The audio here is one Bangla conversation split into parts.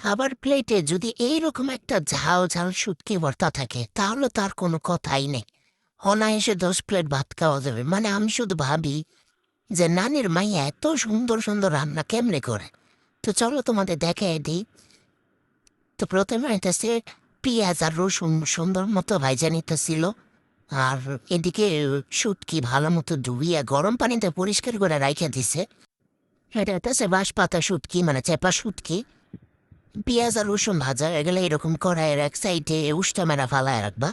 খাবার প্লেটে যদি এইরকম একটা ঝাল ঝাল শুটকি ভর্তা থাকে তাহলে তার কোনো কথাই নেই। অনায়াসে 10 প্লেট ভাত খাওয়া যাবে। মানে আমি শুধু ভাবি যে নানির মাইয়া এত সুন্দর সুন্দর রান্না কেমনে করে। তো চলো তোমাদের দেখাই দিই। তো প্রথমে হইতেছে পেঁয়াজ আর রসুন সুন্দর মতো ভাইজা নিতেছিল। আর এদিকে শুটকি ভালো মতো ধুইয়া গরম পানিতে পরিষ্কার করে রাইখা দিছে। এটা হইতেছে বাঁশ পাতা শুটকি, মানে চেপা শুটকি। পেঁয়াজ আর রসুন ভাজা এগুলো এরকম কড়াইয়ের এক সাইডে উষ্টা মেরা ফালায় রাখবা।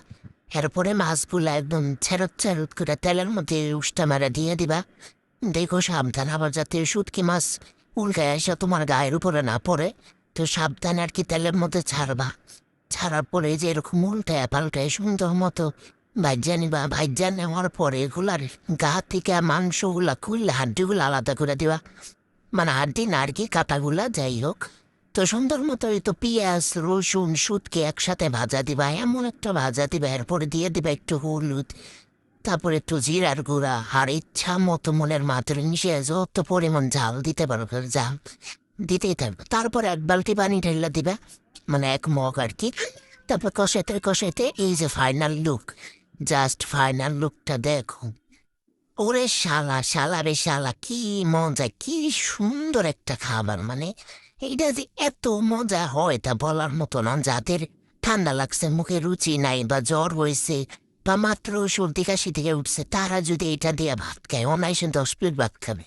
এরপরে মাছগুলা একদম ছেরত ছেরত করে তেলের মধ্যে উষ্টা মেরা দিয়ে দিবা। দেখো সাবধান আবার যাতে শুটকি মাছ উল্কায় এসে তোমার গায়ের উপরে না পড়ে। তো সাবধানে আর কি তেলের মধ্যে ছাড়বা। ছাড়ার পরে যে এরকম উল্টায় পাল্টায় সুন্দর মতো ভাজ্যা নিবা। ভাজ্যা নেওয়ার পরে এগুলার গা থেকে মাংসগুলা খুললে হাড্ডিগুলো আলাদা করে দিবা। মানে হাড্ডি না আর কি, কাটাগুলা যাই হোক। তো সুন্দর মতো এই তো পেঁয়াজ রসুন শুটকি একসাথে ভাজা দিবা, এমন একটা ভাজা দিবা। এরপরে দিয়ে দিবা একটু হলুদ, তারপরে একটু জিরার গুঁড়া, আর ইচ্ছা মতো মনের মাত্রে মিশিয়ে যত পরিমাণ ঝাল দিতে পারবে ঝাল দিতেই থাকবে। তারপরে এক বালতি পানি ঢেলে দিবা, মানে 1 মগ আর কি। তারপর কষাইতে কষাইতে এই যে ফাইনাল লুক, জাস্ট ফাইনাল লুকটা দেখো। ওরে শালা শালা রে শালা, কি মজা, কি সুন্দর একটা খাবার। মানে এইটা যে এত মজা হয় তা বলার মতো না। যাদের ঠান্ডা লাগছে, মুখে রুচি নাই, বা জ্বর হয়েছে, বা মাত্র সর্দি কাশি থেকে উঠছে, তারা যদি এটা দিয়ে ভাত খায় অনায়াসে 10 প্লেট ভাত খাবে।